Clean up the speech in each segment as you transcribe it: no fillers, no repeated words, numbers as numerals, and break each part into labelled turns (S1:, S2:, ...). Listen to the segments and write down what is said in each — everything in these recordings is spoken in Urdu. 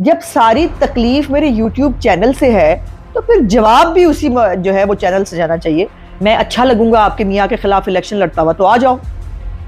S1: جب ساری تکلیف میرے یوٹیوب چینل سے ہے تو پھر جواب بھی اسی جو ہے وہ چینل سے جانا چاہیے. میں اچھا لگوں گا آپ کے میاں کے خلاف الیکشن لڑتا ہوا تو آ جاؤ,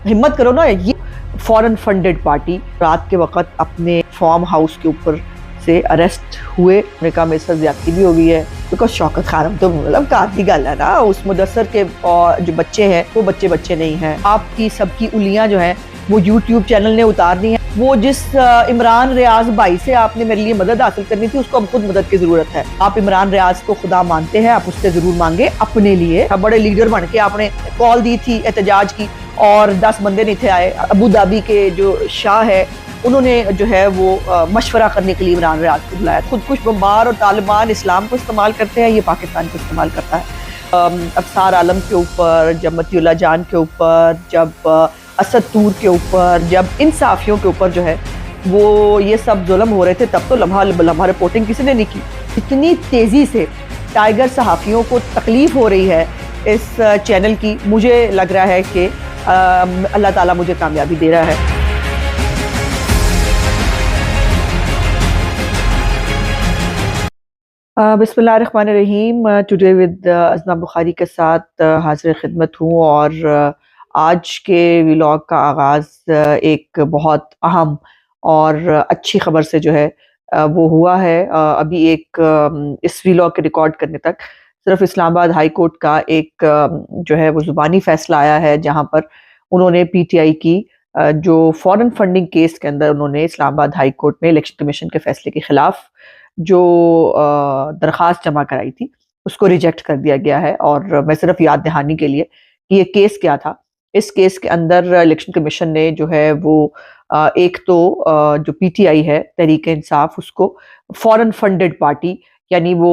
S1: ہمت کرو نا. یہ فورن فنڈڈ پارٹی رات کے وقت اپنے فارم ہاؤس کے اوپر سے اریسٹ ہوئے. انہوں نے کہا میرے ساتھ زیادتی بھی ہو گئی ہے, بیکاز شوکت خانم تو مطلب کافی گل ہے نا, اس مدثر کے جو بچے ہیں وہ بچے نہیں ہیں. آپ کی سب کی انگلیاں جو ہیں وہ یوٹیوب چینل نے اتارنی ہیں. وہ جس عمران ریاض بھائی سے آپ نے میرے لیے مدد حاصل کرنی تھی, اس کو اب خود مدد کی ضرورت ہے. آپ عمران ریاض کو خدا مانتے ہیں, آپ اس سے ضرور مانگے اپنے لیے. بڑے لیڈر بن کے آپ نے کال دی تھی احتجاج کی اور 10 بندے نہیں تھے آئے. ابو دھابی کے جو شاہ ہے انہوں نے جو ہے وہ مشورہ کرنے کے لیے عمران ریاض کو بلایا. خود کش بمبار اور طالبان اسلام کو استعمال کرتے ہیں, یہ پاکستان کو استعمال کرتا ہے. ابصار عالم کے اوپر, جب متی اللہ جان کے اوپر, جب اسد طور کے اوپر, جب ان صحافیوں کے اوپر جو ہے وہ یہ سب ظلم ہو رہے تھے, تب تو لمحہ رپورٹنگ کسی نے نہیں کی. اتنی تیزی سے ٹائیگر صحافیوں کو تکلیف ہو رہی ہے اس چینل کی, مجھے لگ رہا ہے کہ اللہ تعالیٰ مجھے کامیابی دے رہا ہے. بسم اللہ الرحمن الرحیم. ٹوڈے ود ازنا بخاری کے ساتھ حاضر خدمت ہوں, اور آج کے ویلاگ کا آغاز ایک بہت اہم اور اچھی خبر سے جو ہے وہ ہوا ہے. ابھی ایک اس ویلاگ کے ریکارڈ کرنے تک صرف اسلام آباد ہائی کورٹ کا ایک جو ہے وہ زبانی فیصلہ آیا ہے, جہاں پر انہوں نے پی ٹی آئی کی جو فورن فنڈنگ کیس کے اندر انہوں نے اسلام آباد ہائی کورٹ میں الیکشن کمیشن کے فیصلے کے خلاف جو درخواست جمع کرائی تھی اس کو ریجیکٹ کر دیا گیا ہے. اور میں صرف یاد دہانی کے لیے کہ یہ کیس کیا تھا. اس کیس کے اندر الیکشن کمیشن نے جو ہے وہ ایک تو جو پی ٹی آئی ہے تحریک انصاف, اس کو فورن فنڈڈ پارٹی, یعنی وہ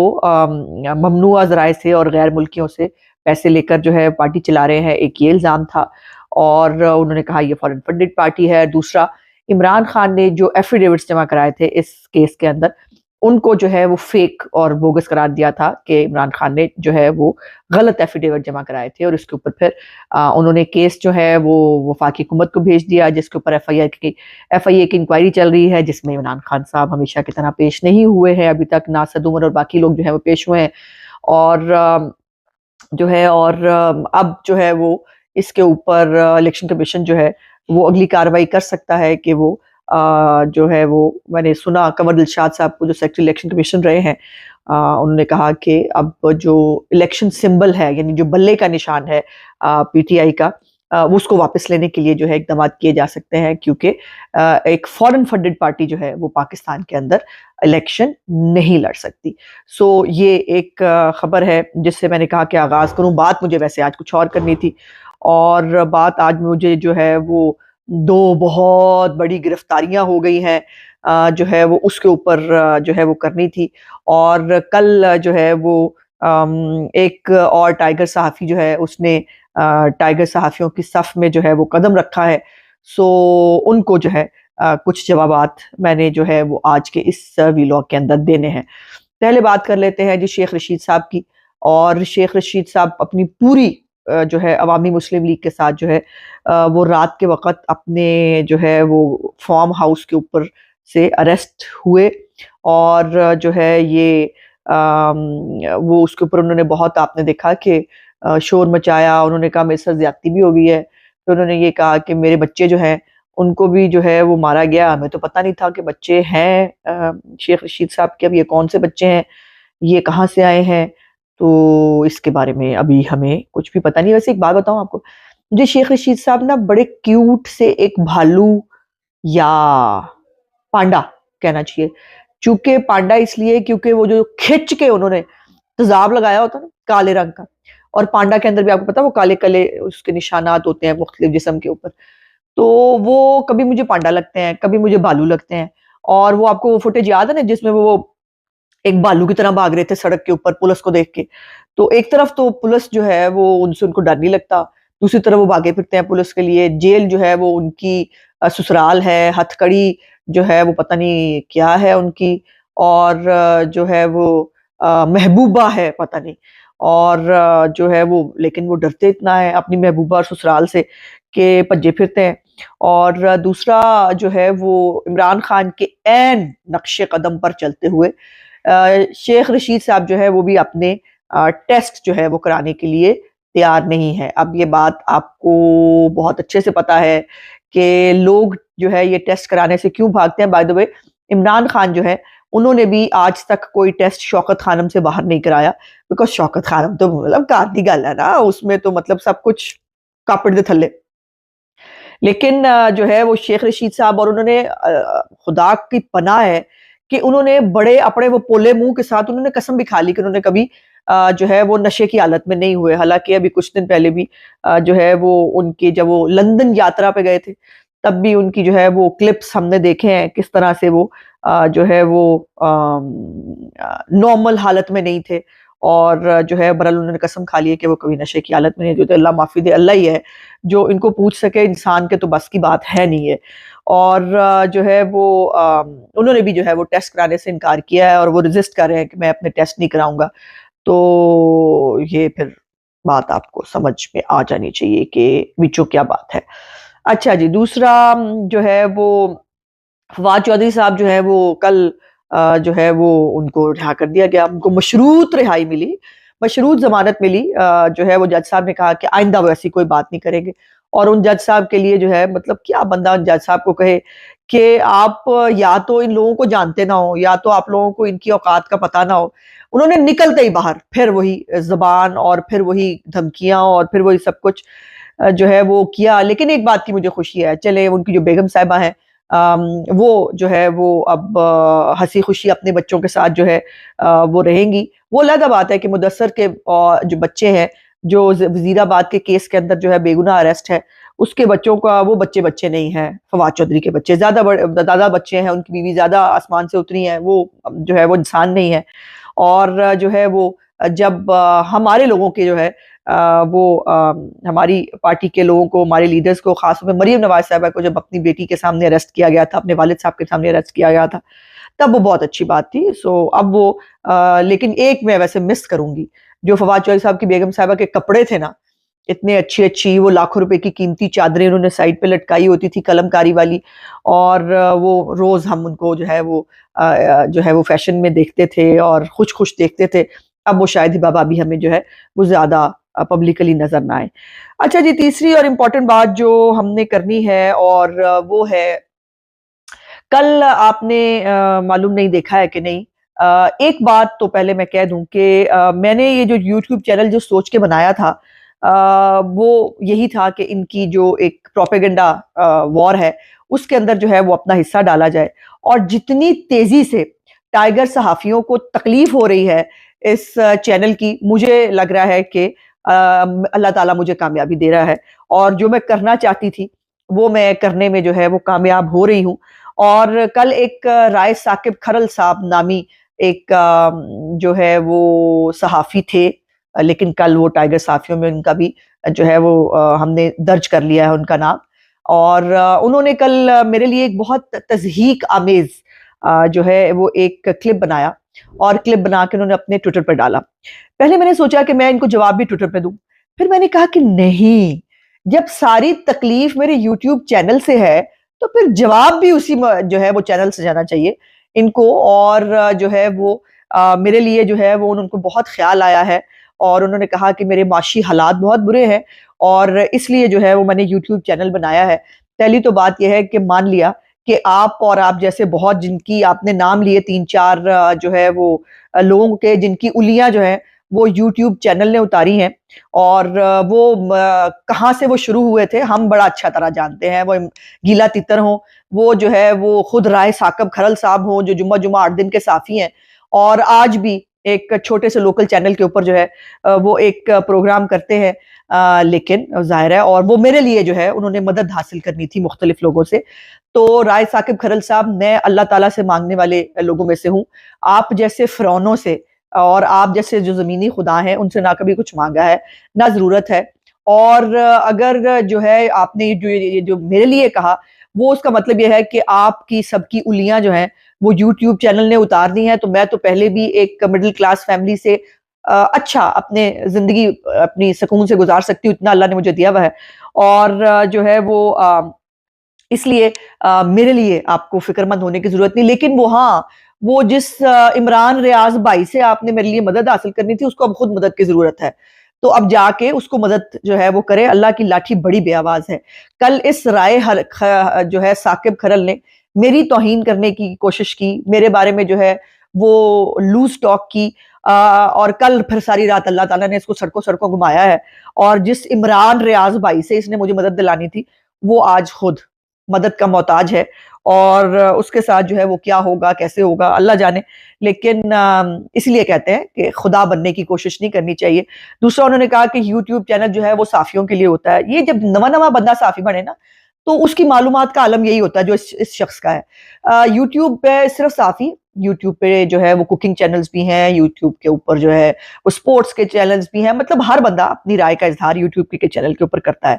S1: ممنوعہ ذرائع سے اور غیر ملکیوں سے پیسے لے کر جو ہے پارٹی چلا رہے ہیں, ایک یہ الزام تھا. اور انہوں نے کہا یہ فورن فنڈڈ پارٹی ہے. دوسرا, عمران خان نے جو ایفیڈیوٹس جمع کرائے تھے اس کیس کے اندر, ان کو جو ہے وہ فیک اور بوگس قرار دیا تھا کہ عمران خان نے جو ہے وہ غلط ایفیڈیوٹ جمع کرائے تھے. اور اس کے اوپر پھر انہوں نے کیس جو ہے وہ وفاقی حکومت کو بھیج دیا, جس کے اوپر ایف آئی اے کی انکوائری چل رہی ہے, جس میں عمران خان صاحب ہمیشہ کی طرح پیش نہیں ہوئے ہیں ابھی تک. ناصر عمر اور باقی لوگ جو ہیں وہ پیش ہوئے ہیں, اور جو ہے اور اب جو ہے وہ اس کے اوپر الیکشن کمیشن جو ہے وہ اگلی کارروائی کر سکتا ہے کہ وہ جو ہے وہ, میں نے سنا کنور دلشاد صاحب کو جو سیکرٹری الیکشن کمیشن رہے ہیں, انہوں نے کہا کہ اب جو الیکشن سمبل ہے, یعنی جو بلے کا نشان ہے پی ٹی آئی کا, اس کو واپس لینے کے لیے جو ہے اقدامات کیے جا سکتے ہیں, کیونکہ ایک فورن فنڈڈ پارٹی جو ہے وہ پاکستان کے اندر الیکشن نہیں لڑ سکتی. سو یہ ایک خبر ہے جس سے میں نے کہا کہ آغاز کروں. بات مجھے ویسے آج کچھ اور کرنی تھی, اور بات آج مجھے جو ہے وہ دو بہت بڑی گرفتاریاں ہو گئی ہیں جو ہے وہ اس کے اوپر جو ہے وہ کرنی تھی. اور کل جو ہے وہ ایک اور ٹائیگر صحافی جو ہے اس نے ٹائیگر صحافیوں کی صف میں جو ہے وہ قدم رکھا ہے. سو ان کو جو ہے کچھ جوابات میں نے جو ہے وہ آج کے اس ویلاگ کے اندر دینے ہیں. پہلے بات کر لیتے ہیں جی شیخ رشید صاحب کی. اور شیخ رشید صاحب اپنی پوری جو ہے عوامی مسلم لیگ کے ساتھ جو ہے وہ رات کے وقت اپنے جو ہے وہ فارم ہاؤس کے اوپر سے اریسٹ ہوئے, اور جو ہے یہ وہ اس کے اوپر انہوں نے بہت, آپ نے دیکھا کہ شور مچایا. انہوں نے کہا میرے ساتھ زیادتی بھی ہو گئی ہے. تو انہوں نے یہ کہا کہ میرے بچے جو ہیں ان کو بھی جو ہے وہ مارا گیا, ہمیں تو پتہ نہیں تھا کہ بچے ہیں شیخ رشید صاحب کے. اب یہ کون سے بچے ہیں, یہ کہاں سے آئے ہیں, تو اس کے بارے میں ابھی ہمیں کچھ بھی پتہ نہیں. ویسے ایک بات بتاؤں آپ کو, مجھے شیخ رشید صاحب نا بڑے کیوٹ سے ایک بھالو یا پانڈا کہنا چاہیے, چونکہ پانڈا اس لیے کیونکہ وہ جو کھچ کے انہوں نے تذاب لگایا ہوتا نا کالے رنگ کا, اور پانڈا کے اندر بھی آپ کو پتا وہ کالے کالے اس کے نشانات ہوتے ہیں مختلف جسم کے اوپر, تو وہ کبھی مجھے پانڈا لگتے ہیں کبھی مجھے بالو لگتے ہیں. اور وہ آپ کو وہ فوٹیج یاد ہے نا جس میں وہ ایک بالو کی طرح بھاگ رہے تھے سڑک کے اوپر پولیس کو دیکھ کے, تو ایک طرف تو پولیس جو ہے وہ ان کو ڈر نہیں لگتا, دوسری طرف وہ بھاگے پھرتے ہیں پولیس کے لیے. جیل جو ہے وہ ان کی سسرال ہے, ہتھ کڑی جو ہے وہ پتہ نہیں کیا ہے ان کی, اور جو ہے وہ محبوبہ ہے پتہ نہیں, اور جو ہے وہ لیکن وہ ڈرتے اتنا ہے اپنی محبوبہ اور سسرال سے کہ بھجے پھرتے ہیں. اور دوسرا جو ہے وہ عمران خان کے عین نقش قدم پر چلتے ہوئے شیخ رشید صاحب جو ہے وہ بھی اپنے ٹیسٹ جو ہے وہ کرانے کے لیے تیار نہیں ہے. اب یہ بات آپ کو بہت اچھے سے پتا ہے کہ لوگ جو ہے یہ ٹیسٹ کرانے سے کیوں بھاگتے ہیں. بائی دا وے عمران خان جو ہے انہوں نے بھی آج تک کوئی ٹیسٹ شوکت خانم سے باہر نہیں کرایا, بیکاز شوکت خانم تو مطلب کار دی گل ہے نا, اس میں تو مطلب سب کچھ کاپڑ دے تھلے. لیکن جو ہے وہ شیخ رشید صاحب, اور انہوں نے خدا کی پناہ ہے کہ انہوں نے بڑے اپنے وہ پولے منہ کے ساتھ انہوں نے قسم بھی کھا لی کہ انہوں نے کبھی جو ہے وہ نشے کی حالت میں نہیں ہوئے. حالانکہ ابھی کچھ دن پہلے بھی جو ہے وہ ان کی جب وہ لندن یاترا پہ گئے تھے تب بھی ان کی جو ہے وہ کلپس ہم نے دیکھے ہیں کس طرح سے وہ جو ہے وہ نارمل حالت میں نہیں تھے, اور جو ہے برحال انہوں نے قسم کھا لی ہے کہ وہ کبھی نشے کی حالت میں نہیں. جو تو اللہ معافی دے, اللہ ہی ہے جو ان کو پوچھ سکے, انسان کے تو بس کی بات ہے نہیں ہے. اور جو ہے وہ انہوں نے بھی جو ہے وہ ٹیسٹ کرانے سے انکار کیا ہے, اور وہ رجسٹ کر رہے ہیں کہ میں اپنے ٹیسٹ نہیں کراؤں گا. تو یہ پھر بات آپ کو سمجھ میں آ جانی چاہیے کہ وچو کیا بات ہے. اچھا جی, دوسرا جو ہے وہ فواد چودھری صاحب جو ہے وہ کل جو ہے وہ ان کو رہا کر دیا گیا, ان کو مشروط رہائی ملی, مشروط ضمانت ملی. جو ہے وہ جج صاحب نے کہا کہ آئندہ وہ ایسی کوئی بات نہیں کریں گے. اور ان جج صاحب کے لیے جو ہے مطلب کیا بندہ ان جج صاحب کو کہے کہ آپ یا تو ان لوگوں کو جانتے نہ ہو, یا تو آپ لوگوں کو ان کی اوقات کا پتہ نہ ہو. انہوں نے نکلتے ہی باہر پھر وہی زبان اور پھر وہی دھمکیاں اور پھر وہی سب کچھ جو ہے وہ کیا. لیکن ایک بات کی مجھے خوشی ہے, چلے ان کی جو بیگم صاحبہ ہیں وہ جو ہے وہ اب ہنسی خوشی اپنے بچوں کے ساتھ جو ہے وہ رہیں گی. وہ علیحدہ بات ہے کہ مدثر کے جو بچے ہیں جو وزیر آباد کے کیس کے اندر جو ہے بے گناہ اریسٹ ہے, اس کے بچوں کا وہ بچے نہیں ہیں. فواد چودھری کے بچے زیادہ بچے ہیں, ان کی بیوی زیادہ آسمان سے اتری ہیں, وہ جو ہے وہ انسان نہیں ہے. اور جو ہے وہ جب ہمارے لوگوں کے جو ہے وہ ہماری پارٹی کے لوگوں کو, ہمارے لیڈرز کو, خاص طور پہ مریم نواز صاحبہ کو جب اپنی بیٹی کے سامنے اریسٹ کیا گیا تھا, اپنے والد صاحب کے سامنے اریسٹ کیا گیا تھا, تب وہ بہت اچھی بات تھی. سو اب وہ لیکن ایک میں ویسے مس کروں گی, جو فواد چودھری صاحب کی بیگم صاحبہ کے کپڑے تھے نا, اتنے اچھی وہ لاکھوں روپے کی قیمتی چادریں انہوں نے سائڈ پہ لٹکائی ہوتی تھی قلم کاری والی, اور وہ روز ہم ان کو جو ہے وہ فیشن میں دیکھتے تھے اور خوش دیکھتے تھے. اب وہ شاید ہی بابا بھی ہمیں جو ہے وہ زیادہ پبلکلی نظر نہ آئے. اچھا جی, تیسری اور امپورٹنٹ بات جو ہم نے کرنی ہے, اور وہ ہے کل آپ نے معلوم نہیں دیکھا ہے کہ نہیں, ایک بات تو پہلے میں کہہ دوں کہ میں نے یہ جو یوٹیوب چینل جو سوچ کے بنایا تھا وہ یہی تھا کہ ان کی جو ایک پروپیگنڈا وار ہے اس کے اندر جو ہے وہ اپنا حصہ ڈالا جائے. اور جتنی تیزی سے ٹائیگر صحافیوں کو تکلیف ہو رہی ہے اس چینل کی, مجھے لگ رہا ہے کہ اللہ تعالیٰ مجھے کامیابی دے رہا ہے, اور جو میں کرنا چاہتی تھی وہ میں کرنے میں جو ہے وہ کامیاب ہو رہی ہوں. اور کل ایک رائے ثاقب کھرل صاحب نامی ایک جو ہے وہ صحافی تھے, لیکن کل وہ ٹائیگر صحافیوں میں ان کا بھی جو ہے وہ ہم نے درج کر لیا ہے ان کا نام. اور انہوں نے کل میرے لیے ایک بہت تضحیک آمیز جو ہے وہ ایک کلپ بنایا, اور کلپ بنا کے انہوں نے اپنے ٹویٹر پہ ڈالا. پہلے میں نے سوچا کہ میں ان کو جواب بھی ٹویٹر پہ دوں, پھر میں نے کہا کہ نہیں, جب ساری تکلیف میرے یوٹیوب چینل سے ہے تو پھر جواب بھی اسی جو ہے وہ چینل سے جانا چاہیے ان کو. اور جو ہے وہ میرے لیے جو ہے وہ ان کو بہت خیال آیا ہے, اور انہوں نے کہا کہ میرے معاشی حالات بہت برے ہیں اور اس لیے جو ہے وہ میں نے یوٹیوب چینل بنایا ہے. پہلی تو بات یہ ہے کہ مان لیا کہ آپ اور آپ جیسے بہت جن کی آپ نے نام لیے 3-4 جو ہے وہ لوگوں کے جن کی الیاں جو ہیں وہ یوٹیوب چینل نے اتاری ہیں, اور وہ کہاں سے وہ شروع ہوئے تھے ہم بڑا اچھا طرح جانتے ہیں. وہ گیلا تتر ہوں, وہ جو ہے وہ خود رائے ثاقب کھرل صاحب ہوں جو جمعہ 8 دن کے صحافی ہیں, اور آج بھی ایک چھوٹے سے لوکل چینل کے اوپر جو ہے وہ ایک پروگرام کرتے ہیں. لیکن ظاہر ہے, اور وہ میرے لیے جو ہے انہوں نے مدد حاصل کرنی تھی مختلف لوگوں سے. تو رائے ثاقب کھرل صاحب, میں اللہ تعالیٰ سے مانگنے والے لوگوں میں سے ہوں. آپ جیسے فرعونوں سے اور آپ جیسے جو زمینی خدا ہیں ان سے نہ کبھی کچھ مانگا ہے نہ ضرورت ہے. اور اگر جو ہے آپ نے جو میرے لیے کہا وہ اس کا مطلب یہ ہے کہ آپ کی سب کی الیاں جو ہیں وہ یوٹیوب چینل نے اتار دی ہیں. تو میں تو پہلے بھی ایک مڈل کلاس فیملی سے اچھا اپنے زندگی اپنی سکون سے گزار سکتی ہوں, اتنا اللہ نے مجھے دیا ہوا ہے. اور جو ہے وہ اس لیے میرے لیے آپ کو فکر مند ہونے کی ضرورت نہیں. لیکن وہ جس عمران ریاض بھائی سے آپ نے میرے لیے مدد حاصل کرنی تھی، اس کو اب خود مدد کی ضرورت ہے. تو اب جا کے اس کو مدد جو ہے وہ کرے. اللہ کی لاٹھی بڑی بے آواز ہے. کل اس رائے جو ہے ثاقب کھرل نے میری توہین کرنے کی کوشش کی، میرے بارے میں جو ہے وہ لوز ٹاک کی، اور کل پھر ساری رات اللہ تعالیٰ نے اس کو سڑکوں گھمایا ہے. اور جس عمران ریاض بھائی سے اس نے مجھے مدد دلانی تھی، وہ آج خود مدد کا محتاج ہے. اور اس کے ساتھ جو ہے وہ کیا ہوگا، کیسے ہوگا، اللہ جانے. لیکن اس لیے کہتے ہیں کہ خدا بننے کی کوشش نہیں کرنی چاہیے. دوسرا انہوں نے کہا کہ یوٹیوب چینل جو ہے وہ صافیوں کے لیے ہوتا ہے. یہ جب نواں بندہ صافی بنے نا، تو اس کی معلومات کا عالم یہی ہوتا ہے جو اس شخص کا ہے. یوٹیوب پہ صرف صافی، یوٹیوب پہ جو ہے وہ کوکنگ چینلز بھی ہیں، یوٹیوب کے اوپر جو ہے وہ سپورٹس کے چینلز بھی ہیں. مطلب ہر بندہ اپنی رائے کا اظہار یوٹیوب کے چینل کے اوپر کرتا ہے.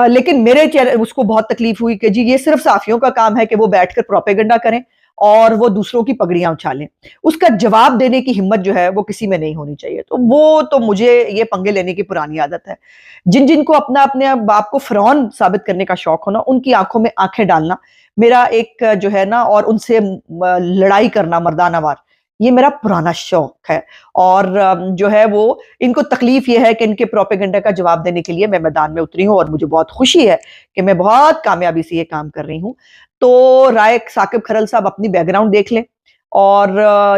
S1: لیکن میرے چینل اس کو بہت تکلیف ہوئی کہ جی یہ صرف صحافیوں کا کام ہے کہ وہ بیٹھ کر پروپیگنڈا کریں اور وہ دوسروں کی پگڑیاں اچھالیں. اس کا جواب دینے کی ہمت جو ہے وہ کسی میں نہیں ہونی چاہیے. تو وہ تو مجھے یہ پنگے لینے کی پرانی عادت ہے. جن کو اپنے باپ کو فرعون ثابت کرنے کا شوق ہونا، ان کی آنکھوں میں آنکھیں ڈالنا میرا ایک جو ہے نا، اور ان سے لڑائی کرنا مردانہ وار، یہ میرا پرانا شوق ہے. اور جو ہے وہ ان کو تکلیف یہ ہے کہ ان کے پروپیگنڈا کا جواب دینے کے لیے میں میدان میں اتری ہوں، اور مجھے بہت خوشی ہے کہ میں بہت کامیابی سے یہ کام کر رہی ہوں. تو رائے ثاقب کھرل صاحب اپنی بیک گراؤنڈ دیکھ لیں، اور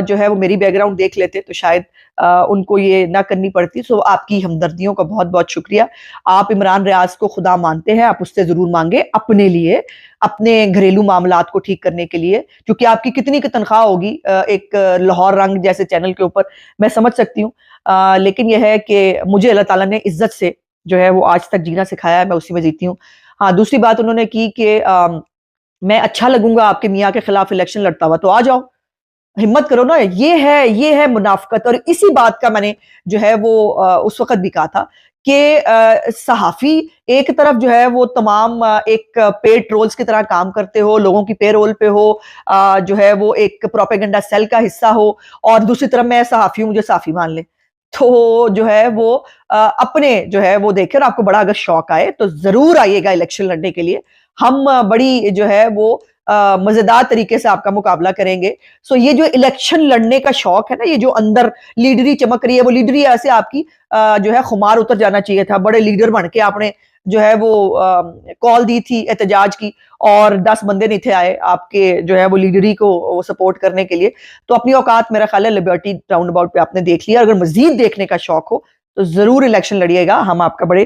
S1: جو ہے وہ میری بیک گراؤنڈ دیکھ لیتے تو شاید ان کو یہ نہ کرنی پڑتی. سو آپ کی ہمدردیوں کا بہت بہت شکریہ. آپ عمران ریاض کو خدا مانتے ہیں، آپ اس سے ضرور مانگے اپنے لیے، اپنے گھریلو معاملات کو ٹھیک کرنے کے لیے. کیونکہ آپ کی کتنی کی تنخواہ ہوگی ایک لاہور رنگ جیسے چینل کے اوپر، میں سمجھ سکتی ہوں. لیکن یہ ہے کہ مجھے اللہ تعالیٰ نے عزت سے جو ہے وہ آج تک جینا سکھایا ہے، میں اسی میں جیتی ہوں. ہاں، دوسری بات انہوں نے کی کہ میں اچھا لگوں گا آپ کے میاں کے خلاف الیکشن لڑتا ہوا، تو آ جاؤ، ہمت کرو نا. یہ ہے منافقت. اور اسی بات کا میں نے جو ہے وہ اس وقت بھی کہا تھا کہ صحافی ایک طرف جو ہے وہ تمام ایک پیڈ رولز کی طرح کام کرتے ہو، لوگوں کی پے رول پہ ہو، جو ہے وہ ایک پروپیگنڈا سیل کا حصہ ہو، اور دوسری طرف میں صحافی ہوں، مجھے صحافی مان لے. تو جو ہے وہ اپنے جو ہے وہ دیکھیں. اور آپ کو بڑا اگر شوق آئے تو ضرور آئیے گا الیکشن لڑنے کے لیے. ہم بڑی جو ہے وہ مزیدار طریقے سے آپ کا مقابلہ کریں گے. سو یہ جو الیکشن لڑنے کا شوق ہے نا، یہ جو اندر لیڈری چمک رہی ہے، وہ لیڈری ایسے آپ کی جو ہے خمار اتر جانا چاہیے تھا. بڑے لیڈر بن کے آپ نے جو ہے وہ کال دی تھی احتجاج کی، اور 10 بندے نہیں تھے آئے آپ کے جو ہے وہ لیڈری کو سپورٹ کرنے کے لیے. تو اپنی اوقات میرا خیال ہے لبرٹی راؤنڈ اباؤٹ پہ آپ نے دیکھ لیا. اگر مزید دیکھنے کا شوق ہو تو ضرور الیکشن لڑیے گا، ہم آپ کا بڑے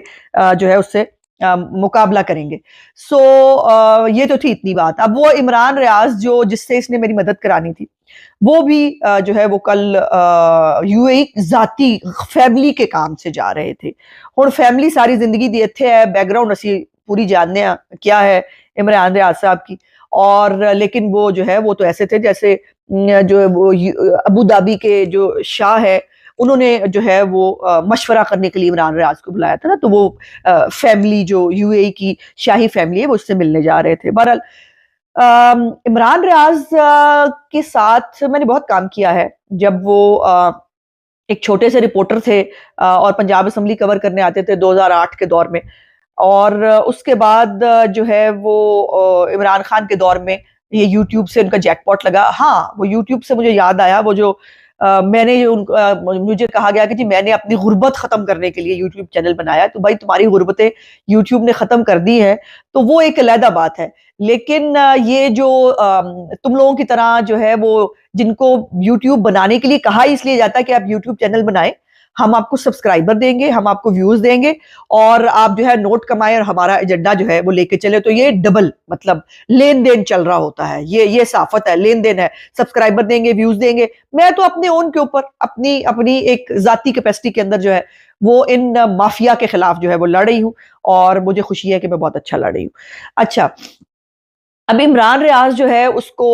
S1: جو ہے اس سے مقابلہ کریں گے. سو یہ تو تھی اتنی بات. اب وہ عمران ریاض جس سے اس نے میری مدد کرانی تھی، وہ بھی جو ہے وہ کل یو اے ذاتی فیملی کے کام سے جا رہے تھے. اور فیملی ساری زندگی دی اتھے ہے، بیک گراؤنڈ اسی پوری جاننے کیا ہے عمران ریاض صاحب کی. اور لیکن وہ جو ہے وہ تو ایسے تھے جیسے جو وہ ابو دھابی کے جو شاہ ہے، انہوں نے جو ہے وہ مشورہ کرنے کے لیے عمران ریاض کو بلایا تھا نا. تو وہ فیملی جو یو اے کی شاہی فیملی ہے، وہ اس سے ملنے جا رہے تھے. بہرحال عمران ریاض کے ساتھ میں نے بہت کام کیا ہے. جب وہ ایک چھوٹے سے رپورٹر تھے اور پنجاب اسمبلی کور کرنے آتے تھے 2008 کے دور میں، اور اس کے بعد جو ہے وہ عمران خان کے دور میں یہ یوٹیوب سے ان کا جیک پاٹ لگا. ہاں، وہ یوٹیوب سے مجھے یاد آیا، وہ جو میں نے مجھے کہا گیا کہ جی میں نے اپنی غربت ختم کرنے کے لیے یوٹیوب چینل بنایا. تو بھائی تمہاری غربتیں یوٹیوب نے ختم کر دی ہے تو وہ ایک علیحدہ بات ہے. لیکن یہ جو تم لوگوں کی طرح جو ہے وہ جن کو یوٹیوب بنانے کے لیے کہا اس لیے جاتا ہے کہ آپ یوٹیوب چینل بنائیں، ہم آپ کو سبسکرائبر دیں گے، ہم آپ کو ویوز دیں گے، اور آپ جو ہے نوٹ کمائیں اور ہمارا ایجنڈا جو ہے وہ لے کے چلے. تو یہ ڈبل مطلب لین دین چل رہا ہوتا ہے. یہ صافت ہے، لین دین ہے. سبسکرائبر دیں گے، ویوز دیں گے. میں تو اپنے اون کے اوپر اپنی ایک ذاتی کیپیسٹی کے اندر جو ہے وہ ان مافیا کے خلاف جو ہے وہ لڑ رہی ہوں، اور مجھے خوشی ہے کہ میں بہت اچھا لڑ رہی ہوں. اچھا، اب عمران ریاض جو ہے اس کو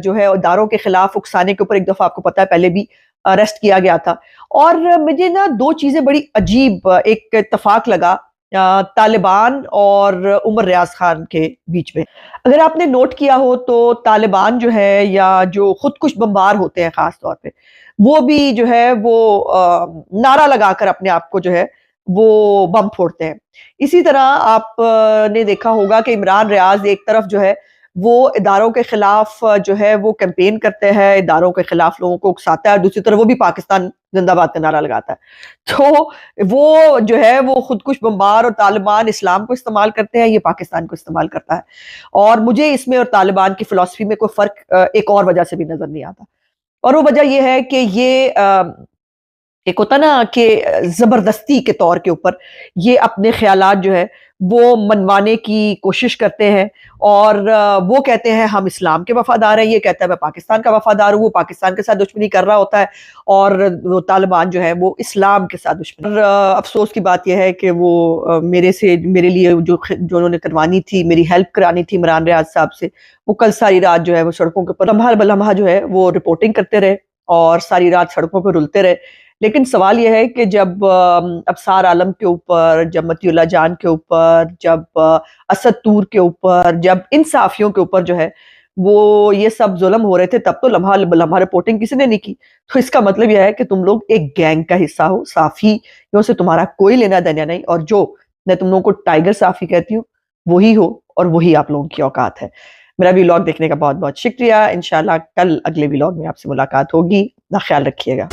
S1: جو ہے اداروں کے خلاف اکسانے کے اوپر ایک دفعہ آپ کو پتا ہے پہلے بھی اریسٹ کیا گیا تھا. اور مجھے نا 2 چیزیں بڑی عجیب ایک اتفاق لگا طالبان اور عمر ریاض خان کے بیچ میں. اگر آپ نے نوٹ کیا ہو تو طالبان جو ہے یا جو خودکش بمبار ہوتے ہیں خاص طور پہ، وہ بھی جو ہے وہ نعرہ لگا کر اپنے آپ کو جو ہے وہ بم پھوڑتے ہیں۔ اسی طرح آپ نے دیکھا ہوگا کہ عمران ریاض ایک طرف جو ہے وہ اداروں کے خلاف جو ہے وہ کیمپین کرتے ہیں، اداروں کے خلاف لوگوں کو اکساتا ہے، اور دوسری طرف وہ بھی پاکستان زندہ باد کا نعرہ لگاتا ہے۔ تو وہ جو ہے وہ خودکش بمبار اور طالبان اسلام کو استعمال کرتے ہیں، یہ پاکستان کو استعمال کرتا ہے، اور مجھے اس میں اور طالبان کی فلسفی میں کوئی فرق ایک اور وجہ سے بھی نظر نہیں آتا، اور وہ وجہ یہ ہے کہ یہ ایک ہوتا نا کہ زبردستی کے طور کے اوپر یہ اپنے خیالات جو ہے وہ منوانے کی کوشش کرتے ہیں، اور وہ کہتے ہیں ہم اسلام کے وفادار ہیں، یہ کہتا ہے میں پاکستان کا وفادار ہوں، وہ پاکستان کے ساتھ دشمنی کر رہا ہوتا ہے، اور وہ طالبان جو ہے وہ اسلام کے ساتھ دشمنی۔ اور افسوس کی بات یہ ہے کہ وہ میرے لیے جو انہوں نے کروانی تھی، میری ہیلپ کرانی تھی عمران ریاض صاحب سے، وہ کل ساری رات جو ہے وہ سڑکوں کے اوپر لمحہ بلمحہ جو ہے وہ رپورٹنگ کرتے رہے اور ساری رات سڑکوں پہ رلتے رہے۔ لیکن سوال یہ ہے کہ جب ابصار عالم کے اوپر، جب مطیع اللہ جان کے اوپر، جب اسد طور کے اوپر، جب ان صحافیوں کے اوپر جو ہے وہ یہ سب ظلم ہو رہے تھے، تب تو لمحہ لمحہ رپورٹنگ کسی نے نہیں کی۔ تو اس کا مطلب یہ ہے کہ تم لوگ ایک گینگ کا حصہ ہو، صحافیوں سے تمہارا کوئی لینا دینا نہیں، اور جو میں تم لوگوں کو ٹائیگر صحافی کہتی ہوں وہی ہو، اور وہی آپ لوگوں کی اوقات ہے۔ میرا ویلاگ دیکھنے کا بہت بہت شکریہ۔ انشاءاللہ کل اگلے ویلاگ میں آپ سے ملاقات ہوگی۔ اپنا خیال رکھیے گا۔